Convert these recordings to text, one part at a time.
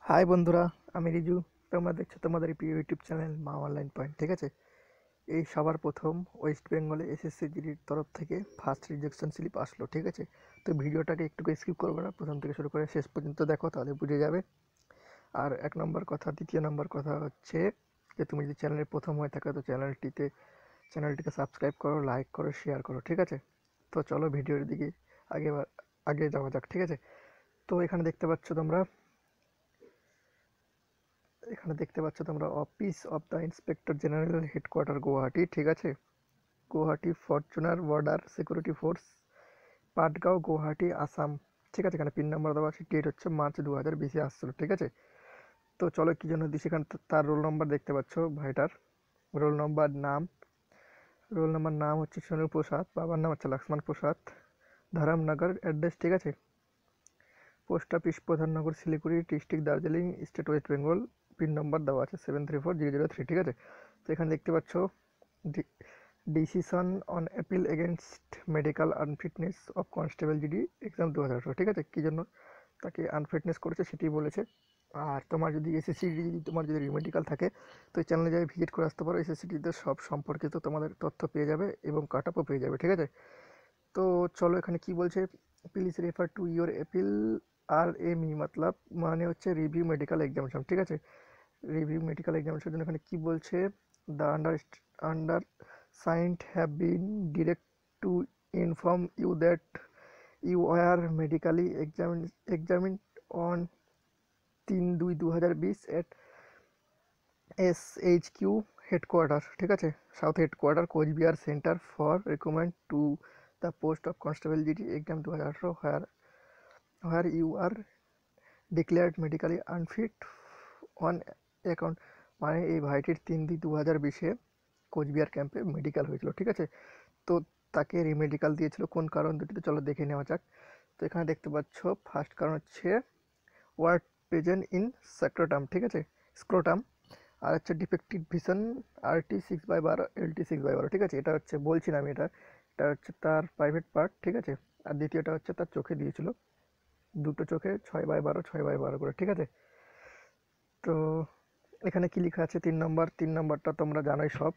High বন্ধুরা, আমি রিজু। তোমরা দেখছো তোমাদের প্রিয় ইউটিউব চ্যানেল মা অনলাইন পয়েন্ট। ঠিক আছে, এই সবার প্রথম ওয়েস্ট বেঙ্গলে এসএসসি জিডির তরফ থেকে ফার্স্ট রিজেকশন স্লিপ আসলো। ঠিক আছে, তো ভিডিওটাকে একটু স্কিপ করবে না, প্রথম থেকে শুরু করে শেষ পর্যন্ত দেখো, তাহলে বুঝে যাবে। আর এক নম্বর কথা, দ্বিতীয় নম্বর কথা হচ্ছে যে তুমি যদি চ্যানেলে প্রথম হয়ে থাকো তো চ্যানেলটিকে সাবস্ক্রাইব করো, লাইক করো, শেয়ার করো। ঠিক আছে, তো চলো ভিডিওর দিকে আগে আগে যাওয়া যাক। ঠিক আছে, তো এখানে দেখতে পাচ্ছ তোমরা office of the inspector general headquarter Guwahati. ঠিক আছে, Guwahati Fortuner border security force, Patgaon, Guwahati, Assam. ঠিক আছে, এখানে পিন নাম্বার দেওয়া আছে, ডেট হচ্ছে মার্চ 2020 আসছিল। ঠিক আছে, তো চলো কি জন্য দিচ্ছি, এখানে তার রোল নাম্বার দেখতে পাচ্ছ ভাইটার। রোল নাম্বার নাম রোল নাম্বার নাম হচ্ছে সোনু প্রসাদ, বাবার নাম হচ্ছে লক্ষ্মণ প্রসাদ, ধরমনগর অ্যাড্রেস। ঠিক আছে, post office Pradhannagar, Siliguri district, Darjeeling state, West Bengal. Pin number দেওয়া আছে 734003। ঠিক আছে, তো এখানে দেখতে পাচ্ছ decision on appeal against medical unfitness of constable GD exam 2018। ঠিক আছে, কী জন্য তাকে আনফিটনেস করেছে সেটি বলেছে। আর তোমার যদি এসএসসি যদি তোমার যদি রিমেডিকাল থাকে তো এই চ্যানেলে যাই ভিজিট করে আসতে পারো। এসএসসিটিতে সব সম্পর্কিত তোমাদের তথ্য পেয়ে যাবে এবং কাট আপও পেয়ে যাবে। ঠিক আছে, তো চলো এখানে কি বলছে, please refer to your appeal R M E মতলব মানে হচ্ছে রিভিউ মেডিকেল এক্সামিনেশন। ঠিক আছে, রিভিউ মেডিকেল এক্সামিনেশন জন্য এখানে কি বলছে, the undersigned have been directed to inform you that you are medically examined on 3/2/2020 at SHQ headquarter. ঠিক আছে, south headquarter, Cooch Behar centre for recruitment to the post of constable GD exam 2018 where you are declared medically unfit on account. মানে এই ভাইটির 3/2/2020 কোচবিহার ক্যাম্পে medical হয়েছিল। ঠিক আছে, তো তাকে রিমেডিকেল দিয়েছিল কোন কারণ দুটিতে, চলো দেখে নেওয়া যাক। তো এখানে দেখতে পাচ্ছ ফার্স্ট কারণ হচ্ছে ওয়ার্ড প্রেজেন্ট ইন স্ক্রোটাম। ঠিক আছে, স্ক্রোটাম। আর হচ্ছে ডিফেক্টিভ ভিশন RT6/12 LT6/12। ঠিক আছে, এটা হচ্ছে বলছি না আমি, এটা হচ্ছে তার প্রাইভেট পার্ট। ঠিক আছে, আর দ্বিতীয়টা হচ্ছে তার চোখে দিয়েছিল, দুটো চোখে 6/12 6/12 করে। ঠিক আছে, তো এখানে কি লেখা আছে, তিন নম্বরটা তোমরা জানোই সব।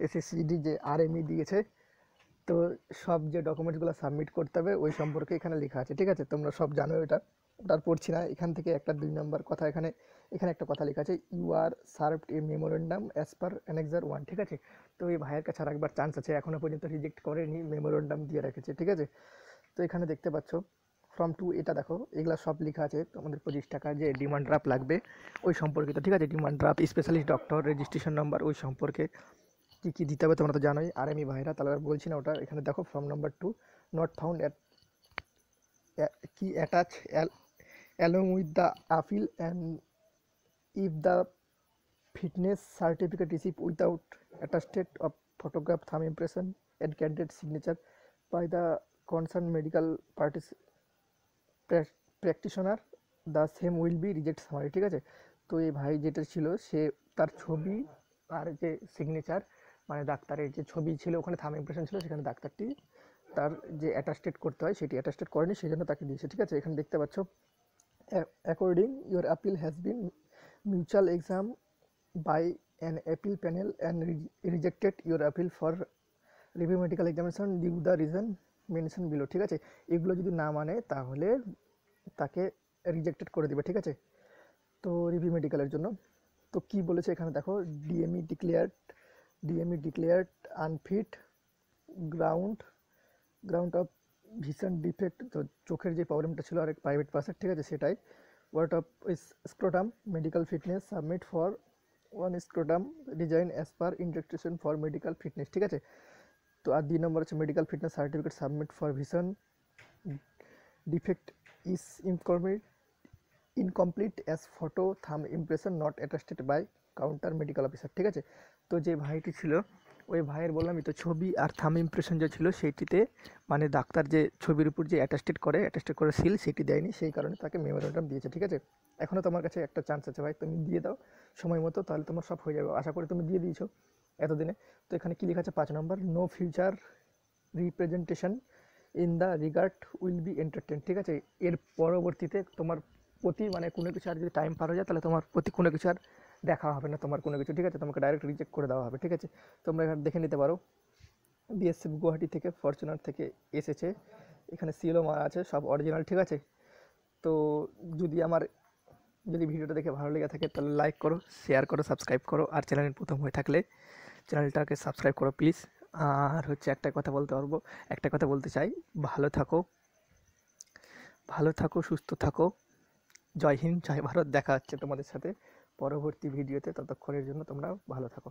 এসএসসিডি যে আরএমই দিয়েছে, তো সব যে ডকুমেন্টসগুলো সাবমিট করতে হবে ওই সম্পর্কে এখানে লেখা আছে। ঠিক আছে, তোমরা সব জানো, ওটা আর পড়ছি না। এখান থেকে একটা 2 নম্বর কথা, এখানে এখানে একটা কথা লেখা আছে, you are served a memorandum as per annexure 1। ঠিক আছে, তো এই ভাইয়ের কাছে আর একবার চান্স আছে, এখনও পর্যন্ত রিজেক্ট করেনি, মেমোরেন্ডাম দিয়ে রেখেছে। ঠিক আছে, তো এখানে দেখতে পাচ্ছ ফর্ম 2, এটা দেখো, এগুলা সব লেখা আছে তোমাদের 25 টাকা যে ডিমান্ড ড্রাফট লাগবে ওই সম্পর্কিত। ঠিক আছে, demand draft, specialist doctor, registration number, ওই সম্পর্কে কী কী দিতে হবে তোমরা তো জানোই। আর আমি ভাইরা তাহলে আর বলছি না ওটা। এখানে দেখো form number 2, not found at কি attach along with the appeal and if the fitness certificate receive without attested of photograph, thumb impression and candidate signature by the concerned medical practitioner, the same will be reject summary। ঠিক আছে, তো এই ভাই যেটা ছিল সে তার ছবি আর যে সিগনেচার মানে ডাক্তারের যে ছবি ছিল ওখানে থাম ইমপ্রেশন ছিল, সেখানে ডাক্তারটি তার যে অ্যাটাস্টেড করতে হয় সেটি অ্যাটাস্টেড করেনি, সেই জন্য তাকে দিয়েছে। ঠিক আছে, এখানে দেখতে পাচ্ছ according your appeal has been mutual exam by an appeal panel and rejected your appeal for review medical examination due the reason mention below. ঠিক আছে, এগুলো যদি না মানে তাহলে তাকে রিজেক্টেড করে দিবে। ঠিক আছে, তো রিভিউ মেডিকেলের জন্য। তো কি বলেছে এখানে দেখো, DME declared unfit ground ground of vision defect, তো চোখের যে প্রবলেমটা ছিল আরেক প্রাইভেট পাসের। ঠিক আছে, সেটাই word of scrotum medical fitness submit for one scrotum design as per instruction for medical fitness. ঠিক আছে, তো আর 2 নম্বর হচ্ছে medical fitness certificate submit for vision defect is incomplete as photo thumb impression not attested by counter medical officer. ঠিক আছে, তো যে ভাইটি ছিল ওই ভাইয়ের বললামই তো, ছবি আর থাম ইমপ্রেশন যে ছিল সেইটিতে মানে ডাক্তার যে ছবির উপর যে অ্যাটাস্টেড করে সিল সেটি দেয়নি, সেই কারণে তাকে মেমোরেন্ডাম দিয়েছে। ঠিক আছে, এখনও তোমার কাছে একটা চান্স আছে ভাই, তুমি দিয়ে দাও সময় মতো, তাহলে তোমার সব হয়ে যাবে। আশা করি তুমি দিয়ে দিয়েছো এতদিনে। তো এখানে কী লেখা আছে 5 number, no future representation in the regard will be entertain. ঠিক আছে, এর পরবর্তীতে তোমার প্রতি মানে কোনো কিছু আর যদি টাইম পার হয়ে যায় তাহলে তোমার প্রতি কোনো কিছু আর দেখা হবে না তোমার কোনো কিছু, ঠিক আছে, তোমাকে ডাইরেক্ট রিজেক্ট করে দেওয়া হবে, ঠিক আছে। তোমরা এখানে দেখে নিতে পারো বিএসএফ গুয়াহাটি থেকে ফরচুনার থেকে এসেছে, এখানে সিএলও মারা আছে, সব অরিজিনাল, ঠিক আছে। তো যদি ভিডিওটা দেখে ভালো লেগে থাকে তাহলে লাইক করো, শেয়ার করো, সাবস্ক্রাইব করো, আর চ্যানেল প্রথম হয়ে থাকলে চ্যানেলটাকে সাবস্ক্রাইব করো প্লিজ। আর হচ্ছে একটা কথা বলতে চাই, ভালো থাকো, সুস্থ থাকো। জয় হিন্দ, জয় ভারত। দেখা হচ্ছে তোমাদের সাথে পরবর্তী ভিডিওতে, ততক্ষণের জন্য তোমরা ভালো থাকো।